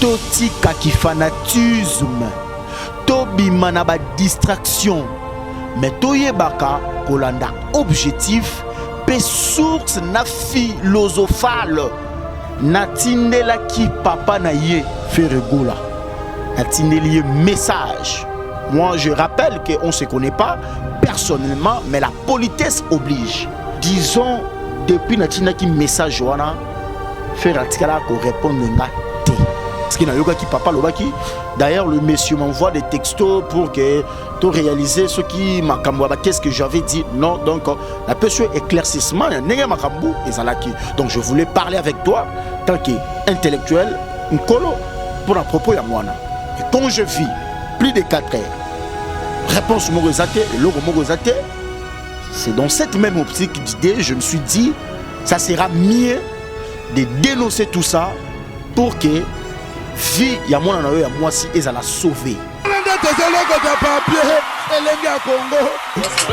totika ki fanatisme, tobima na ba distraction, mais toyebaka kolanda objectif pe source na philosophale. Natindela ki papa na ye Ferregola. Natindeli message. Moi je rappelle qu'on ne se connaît pas personnellement, mais la politesse oblige. Disons depuis natina ki message wana faire atikala ko répondre nga te. Parce que na yoga ki papa lobaki. D'ailleurs le monsieur m'envoie des textos pour que tu réaliser ce qui m'a kamboaba, qu'est-ce que j'avais dit. Non, donc la question éclaircissement nenge makambu ezalaki. Donc je voulais parler avec toi tant qu'intellectuel nkolo pour à propos ya mwana. Et quand je vis plus de 4 heures, réponse mogozate, logo mogozate, c'est dans cette même optique d'idée, je me suis dit, ça sera mieux de dénoncer tout ça pour que vie ya mwana na yo ya mwasi ezala sauver.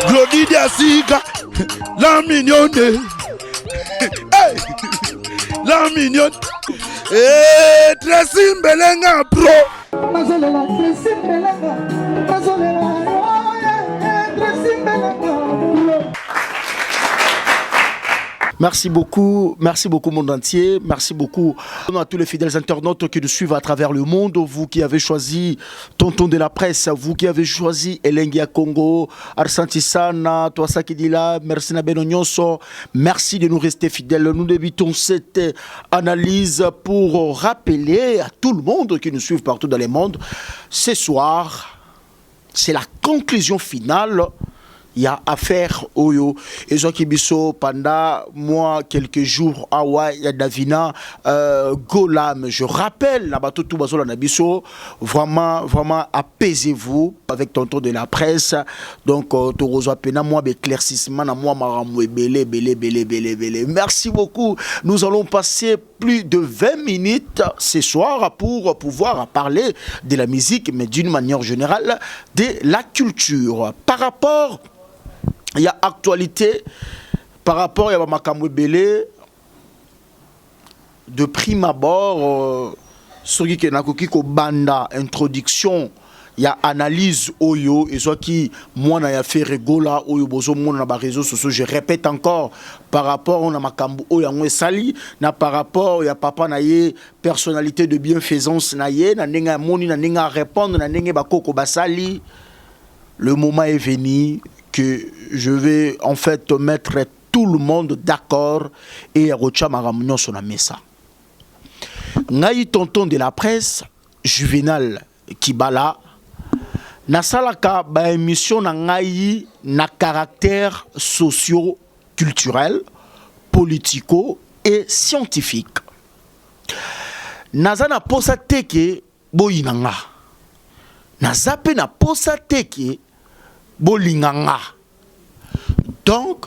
Glodidia Siga, la mignonne, la mignonne, et Tracy Belenga Pro. Merci beaucoup monde entier, merci beaucoup à tous les fidèles internautes qui nous suivent à travers le monde, vous qui avez choisi Tonton de la Presse, vous qui avez choisi Elengia Congo, Arsanti Sana, Toasa Kidila, merci na Benonyonso, merci de nous rester fidèles. Nous débutons cette analyse pour rappeler à tout le monde qui nous suit partout dans le monde, ce soir, c'est la conclusion finale. Il y a affaire Oyo et Joaki Bisso pendant moi quelques jours awa ya Davina Golam. Je rappelle la bateau tout bazola na biso, vraiment apaisez-vous avec Tonton de la Presse. Donc to rezo pena moi éclaircissement na moi maramou belé. Merci beaucoup. Nous allons passer plus de 20 minutes ce soir pour pouvoir parler de la musique, mais d'une manière générale de la culture. Par rapport, il y a actualité, par rapport à Makamwe Belé, de prime abord, ce qui est na banda introduction, il y a analyse Oyo, et ce qui, moi, n'a fait Regola, Oyo, Bozo, mon na réseaux sociaux, je répète encore, par rapport à Makambu Oyo, Sali, na par rapport à papa naye, personnalité de bienfaisance naye, na nenga moni, na nenga répondre, na nenga bakoko basali, le moment est venu que je vais en fait mettre tout le monde d'accord et Rocha Maramunion sur la mesa. Ngai Tonton de la Presse, Juvenal Kibala, na salaka ba émission na ngai na caractère socio-culturel, politico et scientifique. Naza na posa teke boyinanga. Naza pe na posa teke bolinganga. Donc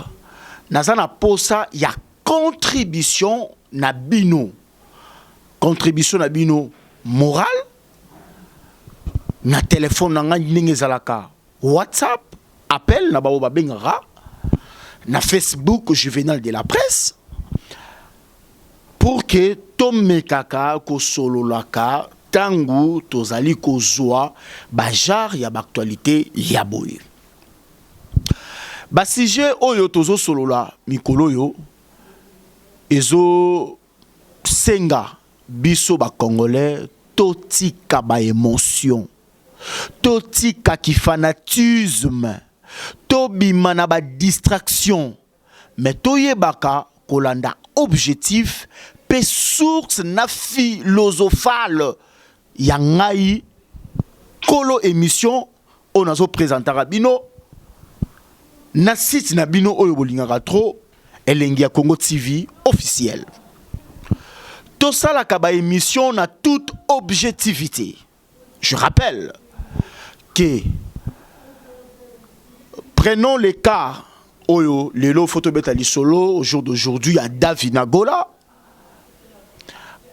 naza na posa ya contribution na bino moral na téléphone na ndenge zalaka WhatsApp appel na ba bengara na Facebook Juvenal de la Presse pour que tomekaka ko sololaka tangu tozali kozwa bajar ya actualité ya boye. Ba sujet oyo tozo solola mikolo yo ezo senga biso ba congolais totika ba émotion, totika ki fanatisme, tobima na ba distraction, mais toyebaka kolanda objectif pe source na philosophale ya ngai kolo émission onazo présentera bino na site na bino oyo bolingaka tro Elengia Congo TV officiel. Tout ça la kaba émission na toute objectivité. Je rappelle que prenons les cas oyo lelo photo betali solo au jour d'aujourd'hui à Davina Gola.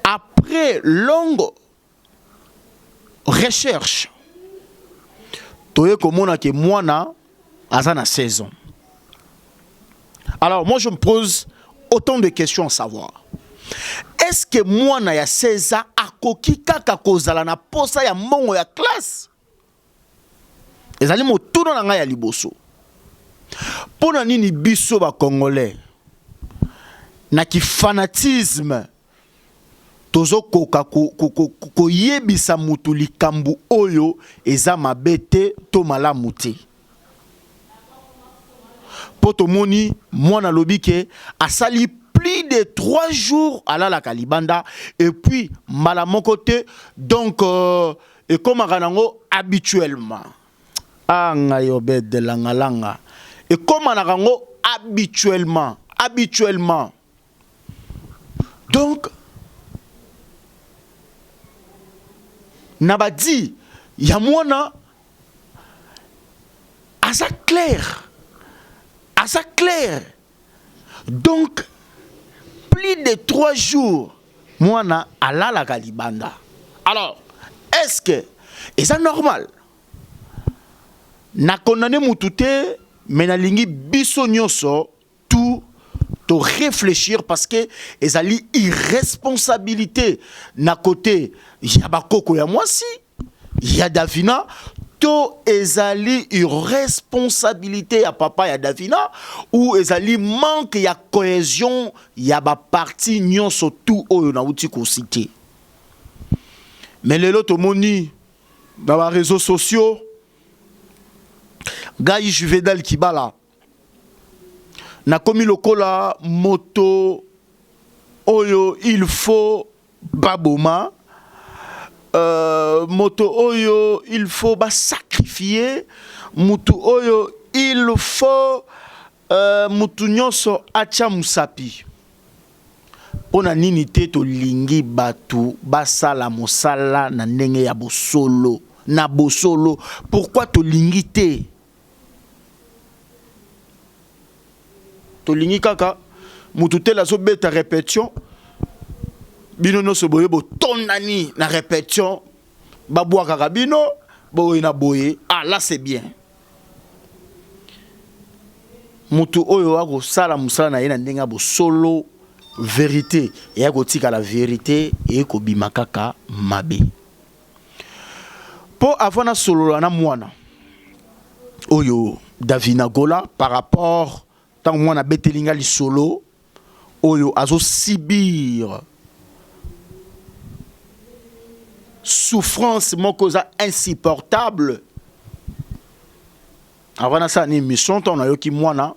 Après longue recherche, toye komona ke mwana azana saison. Alors moi je me pose autant de questions à savoir. est-ce que mwana ya 16 ans akoki kaka kozala na posa ya mbongo ya classe? Ezali motuno na ngai ya liboso. Pona nini biso ba congolais na ki fanatisme tozo koka koyebisa mutu likambu oyo eza mabete to malamu te. Poto moni mwana lobike asali plus de 3 jours à la Kalibanda et puis malamokote donc et comme ranango habituellement anga yobe de langalanga et comme ranango habituellement donc nabadi ya mwana asa clair donc plus de 3 jours mwana alala Kalibanda. Alors est-ce que c'est normal na condamné mutute mais na lingi biso nyonso tout to réfléchir parce que ezali irresponsabilité na côté ya bakoko ya mwasi ya Davina to ezali irresponsabilité ya papa ya Davina ou ezali manque ya cohésion ya ba parti nyonso tout oyo na uti ko cité. Mais lelo to moni dans les réseaux sociaux Gaï Juvenal Kibala na komi lokola moto oyo il faut baboma moto oyo il faut ba sacrifier mutu oyo il faut mutu nyonso acha musapi pona nini te to lingi batu basala mosala na ndenge ya bosolo na bosolo. Pourquoi to lingi te to lingi kaka mutu te la zo beta répétition bino no so boye bo tonani na répétition ba boa kaka bino boye na boye. Ah là c'est bien. Mutu oyo ako sala musala na yena ndenga bo solo vérité et ako tika la vérité et ko bima kaka mabe. Po avana solo na mwana oyo Davina Gola par rapport tant mwana betelinga li solo oyo azo sibir souffrance mon cause insupportable avant ça ni mission ton ayo ki mwana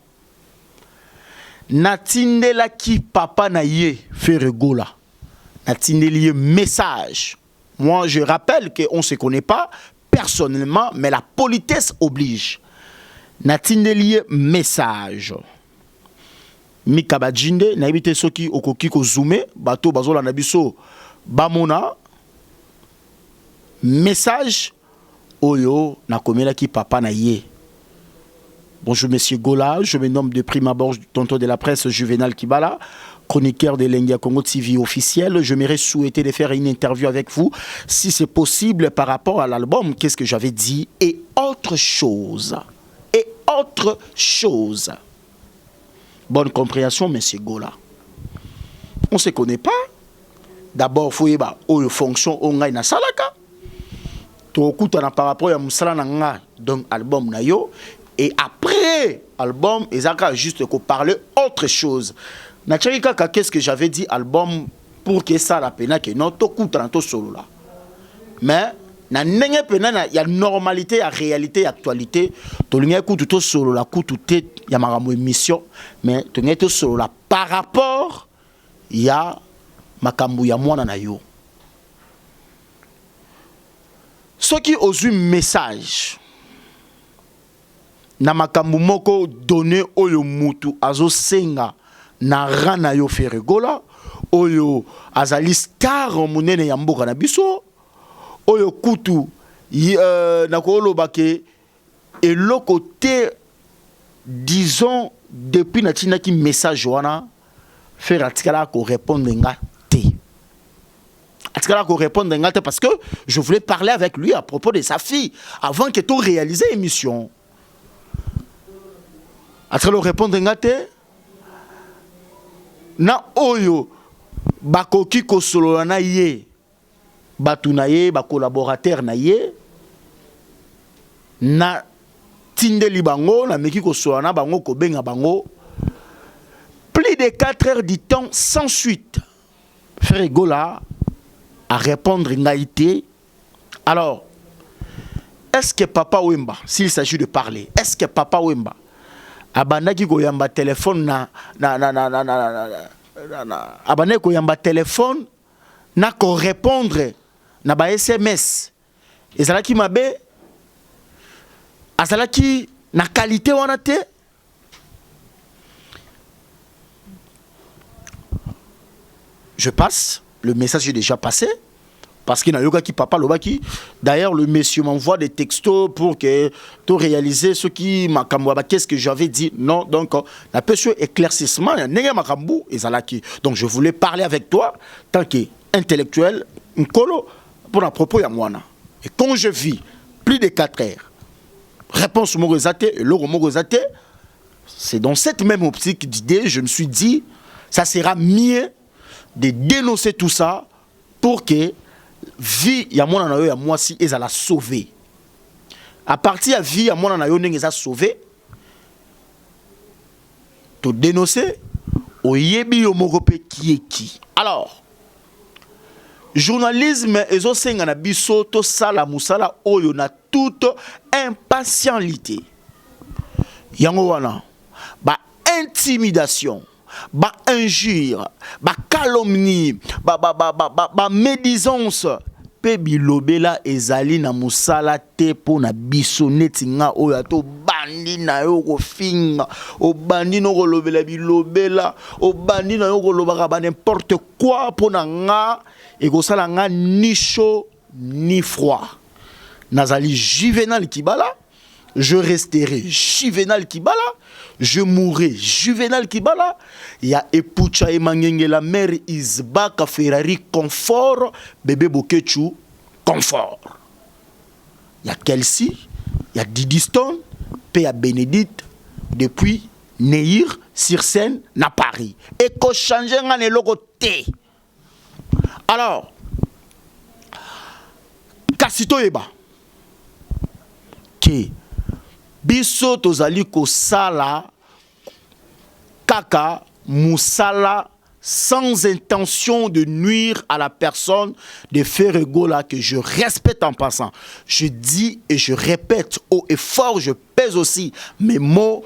natindela ki papa na ye Ferregola natindeli message. Moi je rappelle que on se connaît pas personnellement mais la politesse oblige. Natindeli message mikabajinde na ibite soki okoki ko zoomer bato bazola na biso bamona message oyo na komela ki papa na ye. Bonjour monsieur Gola, je me nomme de prime abord tonton de la presse Juvenal Kibala, chroniqueur de Lengia Congo TV officiel. J'aimerais souhaiter de faire une interview avec vous si c'est possible par rapport à l'album, qu'est-ce que j'avais dit et autre chose. Et autre chose. Bonne compréhension, monsieur Gola. On ne se connaît pas. D'abord, il faut y avoir une fonction na salaka. To na par rapport à musala nga donc album na yo et après album ezaka juste ko parler autre chose. Na tchika qu'est-ce que j'avais dit album pour que ça la pena que non to kuta to solo là. Mais na ndenge pena ya normalité ya réalité ya actualité to linga kutu to solo la kutu te ya makambo émission mais to ngeto solo la par rapport ya makambo ya mwana na yo. Ce qui ose un message na makambu moko donné oyo mutu azo senga na rana yo Ferregola oyo azali star monene ya mboka na biso oyo kutu na ko bake eloko te disons depuis na tina ki message wana faire atikala ko répondre nga te. Atikala ko répondre nga te parce que je voulais parler avec lui à propos de sa fille avant que tout réalise l'émission. Atikala répondre nga te na oyo bakoki kosolola na ye batu na ye ba collaborateur na ye na tindeli bango na meki kosolola na bango kobenga bango plus de 4 heures du temps sans suite. Frère Gola à répondre ngaïté. Alors, est-ce que Papa Wemba, s'il s'agit de parler, est-ce que Papa Wemba abandaki ko yamba téléphone abandaki ko yamba téléphone na ko répondre na ba SMS ezalaki mabe azalaki na qualité wana te? Je passe, le message est déjà passé. Parce qu'il y a un qui papa lobaki. D'ailleurs, le monsieur m'envoie des textos pour que tu réalises ce qui m'a qu'est-ce que j'avais dit. Non, donc, la question éclaircissement, donc, je voulais parler avec toi, tant qu'intellectuel, pour un propos à moi. Et quand je vis plus de 4 heures, réponse Mogozate et l'euro Mogozate, c'est dans cette même optique d'idée, je me suis dit, ça sera mieux de dénoncer tout ça pour que vie ya mona na yo ya mwasi ezala sauver. À partir de vie ya mona na yo ndenge eza sauver, to dénoncer oyebi yo moko pe qui. Alors, journalisme ezosenga na biso to sala musala oyo na toute impatientité. Yango wana ba intimidation, ba injure, ba calomnie, ba médisance pe bilobela ezali na musala te po na biso neti nga oyo to bandi na yo ko finga o bandi no ko lobela bilobela o bandi na yo ko lobaka ba n'importe quoi po na nga e ko sala nga ni chaud ni froid. Nazali Juvenal Kibala, je resterai Juvenal Kibala, je mourrai Juvenal Kibala. Il y a Epucha et Mangenge, la mère Isbaka Ferrari confort, bébé Bokechu confort. Il y a Kelsey, il y a Didi Stone, puis il y a Bénédicte depuis Neir sur scène na Paris. Et qu'on change le logo T. Alors, Kasito Eba, qui biso tozali ko sala kaka musala sans intention de nuire à la personne de faire Gola que je respecte en passant. Je dis et je répète haut et fort, je pèse aussi mes mots.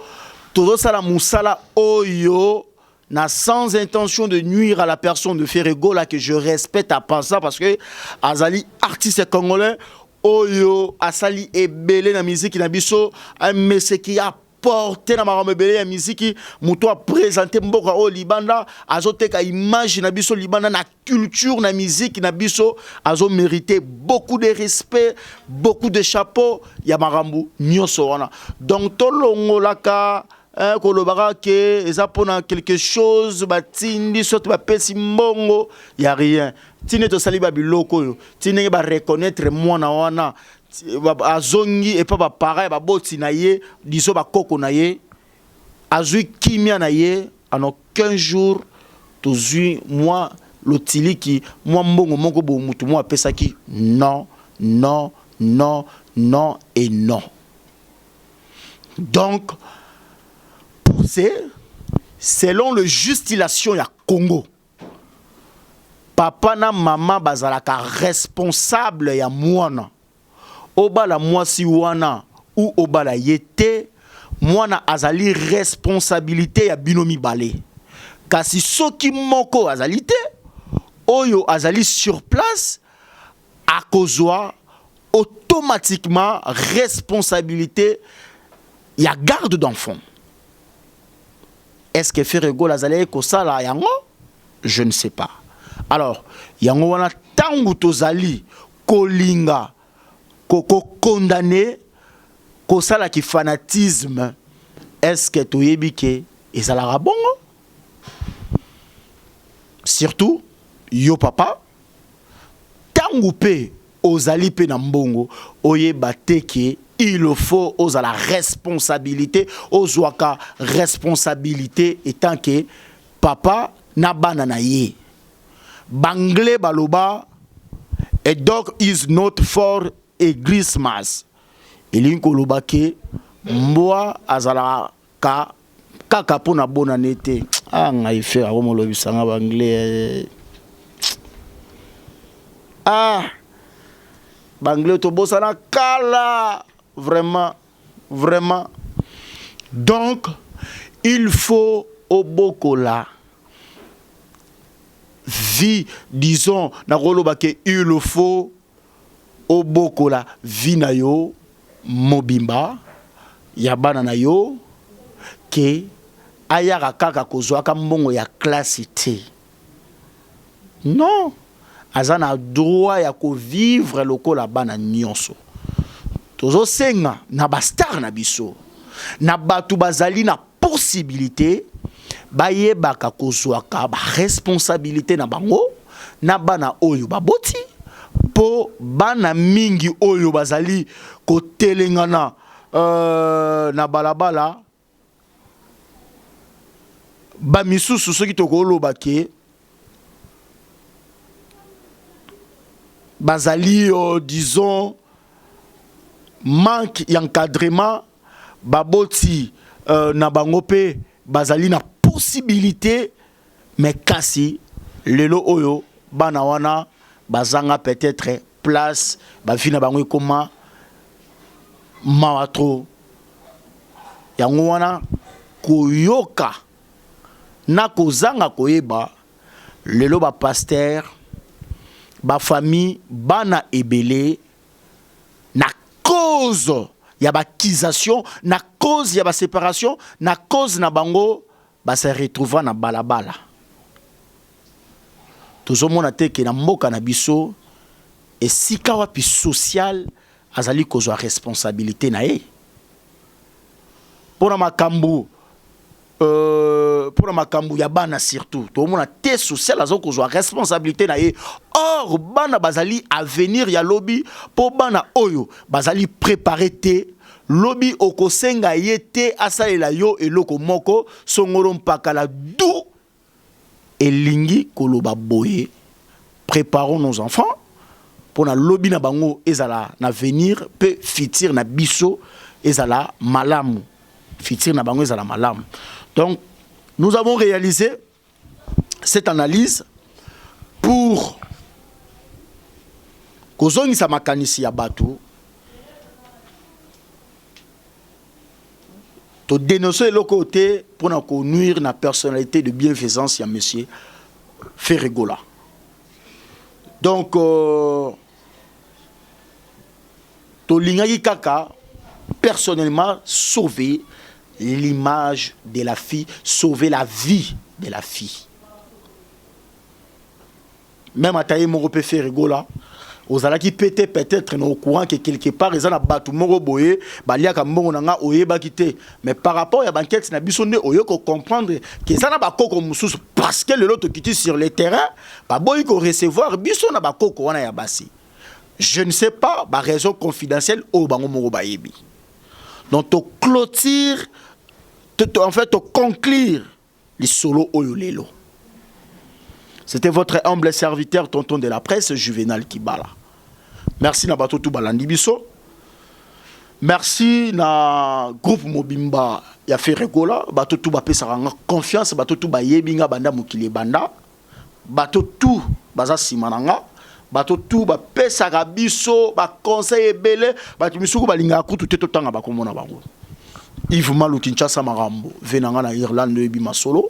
Todo sala musala oyo na sans intention de nuire à la personne de faire Gola que je respecte en passant parce que azali artiste congolais oyo asali ebele na musique na biso un monsieur qui a porté na makambo ebele ya musique muto a présenté mboka o libanda azoteka image na biso libanda na culture na musique na biso azo mérité beaucoup de respect, beaucoup de chapeau ya makambo nyonso wana. Donc tolongolaka kolobaka ke eza pona quelque chose batindi soto ba pesi mbongo ya rien. Tine to sali ba biloko yo tine ba reconnaître mwana wana azongi et pas ba pareil ba boti na ye diso ba koko na ye azui kimia na ye en aucun jour tozui moi lotili ki moi mbongo moko bo mutu moi pesa ki non non non non et non. Donc selon le justilation ya Congo, papa na maman bazalaka responsable ya mwana obala mwasi wana ou obala yete mwana azali responsabilité ya binomi balé. Kasi soki moko azali te oyo azali sur place akozwa automatiquement responsabilité ya garde d'enfant. Est-ce que Ferrego Lazale Kosala yango? Je ne sais pas. Alors, yango wana tangu tozali kolinga koko condamné kosala ki fanatisme. Est-ce que toyebike ezala bongo? Surtout yo papa tangu pe ozali pe na mbongo oyeba teke il faut aux la responsabilité, aux waka responsabilité étant que papa n'a banana ye. Banglais baloba, a dog is not for a Christmas. Elin koloba ke mboa azala ka kaka pona bona nete. Ah ngai fe a mo lobisanga banglais. Ah banglais to bosana kala vraiment vraiment. Donc il faut au bokola vie, disons, il faut au bokola vie na yo mobimba yabana na yo ke ayaka kaka kozwa ka mbongo ya classité. Non, azana droit ya ko vivre lokola bana nyonso. Tozo senga na ba star na biso. Na batu bazali na possibilité baye baka kozwaka ba responsabilité na bango na bana oyo baboti po bana mingi oyo bazali kotelengana na balabala ba misusu soki tokoloba ke bazali disons manque d'encadrement baboti na bango pe bazali na possibilité mais kasi lelo oyo bana wana bazanga peut-être place ba fina bango koma mawatro yango wana koyoka na kozanga koyeba lelo ba pasteur ba famille bana ebele na cause ya ba accusation na cause ya ba séparation na cause na bango ba se retrouver na balabala. Tozomona te ke na mboka na biso et si kawapi social azali kozwa responsabilité na ye. Pour makambu ya bana surtout tozomona te social azo kozwa responsabilité na ye. Or bana bazali avenir ya lobi po bana oyo bazali préparer te lobi okosenga yete asalela yo eloko moko songolo mpaka la dou elingi koloba boye. Préparons nos enfants pour na lobi na bango ezala na venir pe fitir na biso ezala malamu fitir na bango ezala malamu. Donc nous avons réalisé cette analyse pour kozongisa makanisi ya bato to dénoncer le côté pour nous nuire la personnalité de bienfaisance à monsieur Ferregola. Donc to lingaki kaka personnellement sauver l'image de la fille, sauver la vie de la fille. Même à taille mon repère Ferregola aux ala qui peut-être au courant que quelque part ils ont battu moko boye balia ka mbongo nanga oye bakité mais par rapport à banquette na biso ne oyo ko comprendre que ça na ba koko mususu parce que le lot quitté sur le terrain ba boy ko recevoir biso na ba koko wana ya basi je ne sais pas ba raison confidentielle au bango moko bayebi. Donc to clôture en fait to conclure les solos oyo lelo. C'était votre humble serviteur, tonton de la presse, Juvenal Kibala. Merci na bato tout balandi biso. Merci na groupe Mobimba ya Ferregola, bato tout ba pesa confiance, bato tout ba yebinga banda mukili banda. Bato tout baza simananga, bato tout ba pesa biso, ba conseil ebele, bato misuku balinga kutu te totanga ba komona bango. Yves Malou Kinshasa Marambo, venanga na Irlande ebi masolo.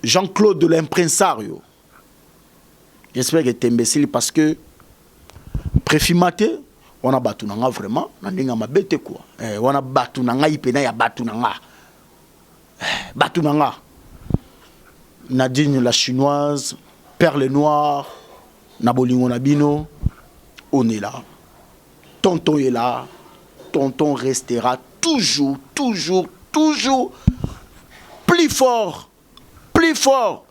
Jean-Claude de l'Impresario. J'espère que tu es imbécile parce que préfimaté, on a battu nanga vraiment, on a bête quoi. On a battu nanga ipena ya battu nanga. Battu nanga. Nadine la chinoise, Perle noire, Nabolingo Nabino, on est là. Tonton est là. Tonton restera toujours, toujours, toujours plus fort. Plus fort.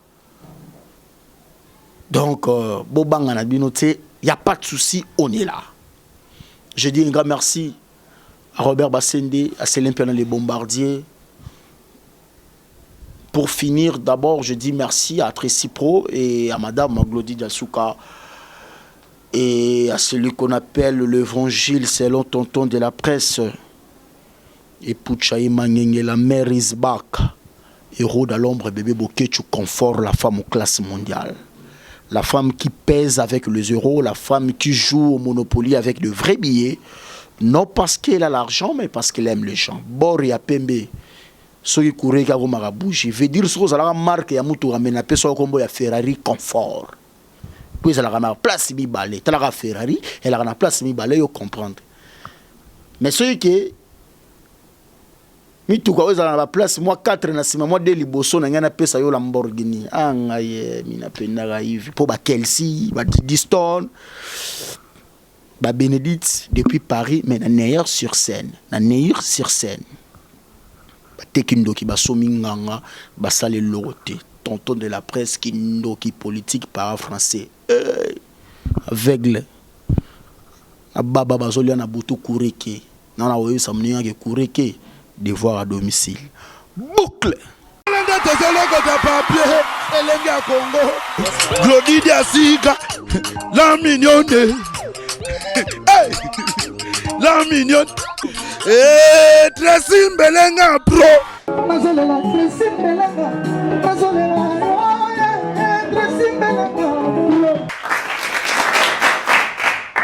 Donc, Bobanga Nabino, il n'y a pas de souci, on est là. Je dis un grand merci à Robert Bassende, à Céline Pernin les Bombardiers, pour finir, d'abord, je dis merci à Tracy Pro et à Madame Glody Diasuka et à celui qu'on appelle l'évangile selon tonton de la presse. Et Pouchaï Mangenge, la mère is back. Héros à l'ombre, bébé Bokechu confort la femme aux classes mondiales. La femme qui pèse avec les euros, la femme qui joue au Monopoly avec de vrais billets. Non parce qu'elle a l'argent, mais parce qu'elle aime les gens. Boria Pembe. Ceux qui courent qui ont bouche. Je veux dire, ce que la marque ya mutu ramène à personne comme ya Ferrari confort. Puis elle a la place mi balai. Tu la Ferrari, elle a la place mi balai, vous comprendre. Mais ceux qui mi tout quoi vous avez la place moi 4 na sima moi 2 liboso na ngana pesa yo Lamborghini. Ah ngaye mina penda raive pour ba Kelsey, ba Didiston. Ba Bénédicte depuis Paris mais na Neuilly-sur-Seine. Na Neuilly-sur-Seine. Tekindo qui basomi nganga basale loroté tonton de la presse qui politique par français aveugle ababa bazolia na butu kureke na oyo samnia ke kureke devoir à domicile boucle Glody Diasuka la mignonne la mignonne Tracy Mbelenga pro